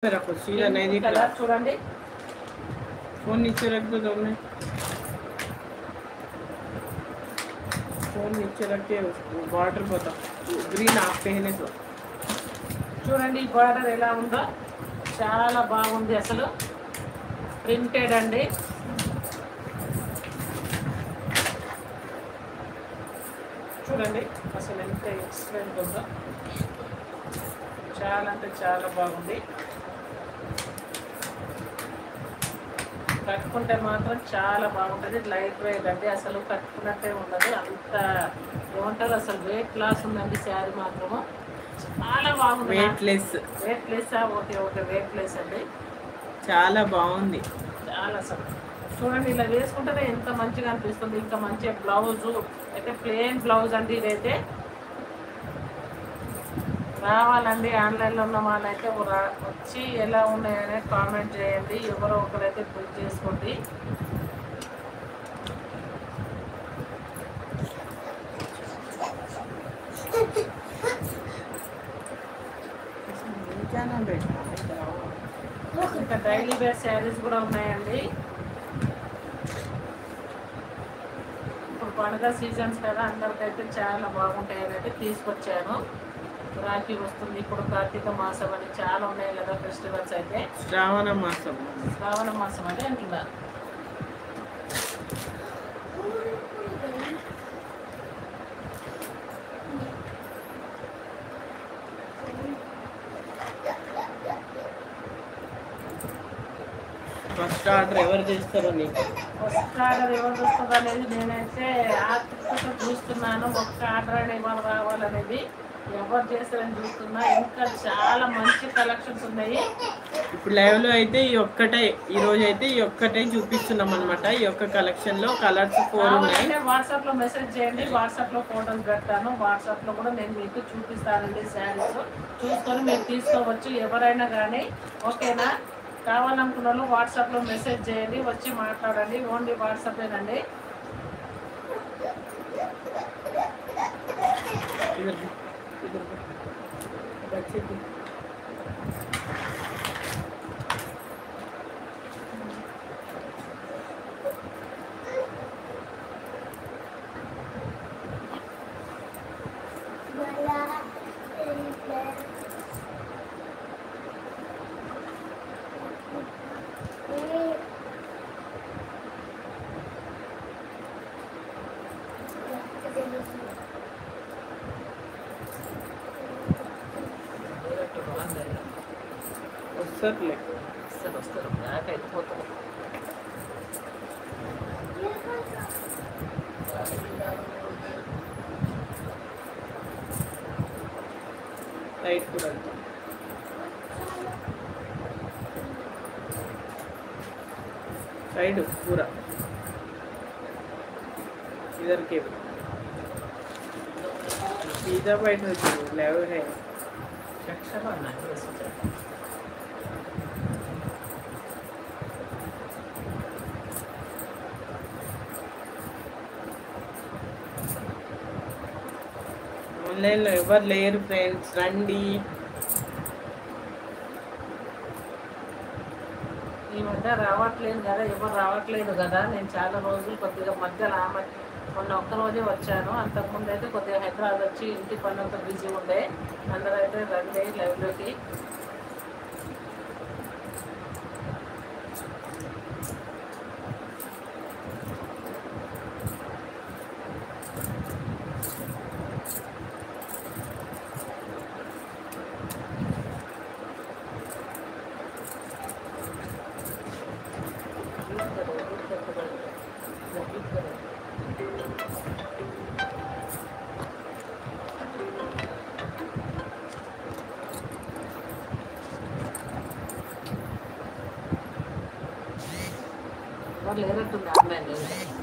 रखो सीधा नहीं दिख रहा। చూడండి फोन नीचे रख दो तुमने। फोन नीचे रख के बॉर्डर बताओ ग्रीन आप पहने तो చూడండి బార్డర్ ఎలా ఉందో చాలా బాగుంది అసలు ప్రింటెడ్ అండి చూడండి అసలు ఎంత ఎక్సలెంట్ ఉందో చాలా అంటే చాలా బాగుంది కట్టుకుంటే మాత్రం చాలా బాగుంటుంది లైట్ వెయిట్ అండి అసలు కట్టుకున్నట్టే ఉండదు అంత ఏమంటారు అసలు వెయిట్ లాస్ ఉందండి శారీ మాత్రము చాలా బాగుంది weight less okay okay weight less అండి చాలా బాగుంది చాలా అసలు చూడండి ఇలా వేసుకుంటేనే ఎంత మంచిగా అనిపిస్తుంది ఇంకా మంచిగా బ్లౌజ్ అయితే ప్లెయిన్ బ్లౌజ్ అండి ఇదైతే రావాలండి ఆన్లైన్లో ఉన్న వాళ్ళైతే వచ్చి ఎలా ఉన్నాయనే కామెంట్ చేయండి ఎవరో ఒకరైతే బుక్ చేసుకోండి ఇంకా డైలీ వేర్ శారీస్ కూడా ఉన్నాయండి ఇప్పుడు పండుగ సీజన్స్ కదా అందరికైతే చాలా బాగుంటాయని అయితే తీసుకొచ్చాను రాఖీ వస్తుంది ఇప్పుడు కార్తీక మాసం అని చాలా ఉన్నాయి కదా ఫెస్టివల్స్ అయితే శ్రావణ మాసం అంటే అంటున్నారు ఫస్ట్ ఆర్డర్ ఎవరు చేస్తారో నీకు ఫస్ట్ ఆర్డర్ ఎవరు చూస్తుందో అనేది నేనైతే ఆతృతతో చూస్తున్నాను ఒక్క ఆర్డర్ అనేది ఇవాళ రావాలనేది ఎవరు చేస్తారని చూస్తున్నా ఇంకా చాలా మంచి కలెక్షన్స్ ఉన్నాయి ఇప్పుడు లైవ్ లో అయితే ఈ రోజు అయితే ఈ ఒక్కటే చూపిస్తున్నాం అనమాట ఈ ఒక్క కలెక్షన్ లో కలర్స్ 4 ఉన్నాయి వాట్సాప్ లో మెసేజ్ చేయండి వాట్సాప్ లో ఫోటోస్ పెడతాను వాట్సాప్ లో కూడా నేను మీకు చూపిస్తానండి శారీస్ చూసుకొని మీరు తీసుకోవచ్చు ఎవరైనా కానీ ఓకేనా కావాలనుకున్న వాళ్ళు వాట్సాప్ లో మెసేజ్ చేయండి వచ్చి మాట్లాడండి ఓన్లీ వాట్సాపేనండి వస్తారు బ్యాక్ అయిపోతారు लाइट पूरा साइड पूरा इधर के सीधा बैठ लेवल है ఆన్లైన్ లో ఎవరు లేరు ఫ్రెండ్స్ రండి ఈ మధ్య రావట్లేదు కదా ఎవరు రావట్లేదు కదా నేను చాలా రోజులు కొద్దిగా మధ్యలో మొన్న ఒక్కరోజే వచ్చాను అంతకుముందు అయితే కొద్దిగా హైదరాబాద్ వచ్చి ఇంటి పనులతో బిజీ ఉండే అందరూ అయితే రండి లైవ్లోకి లేనట్టుంది ఆన్లైన్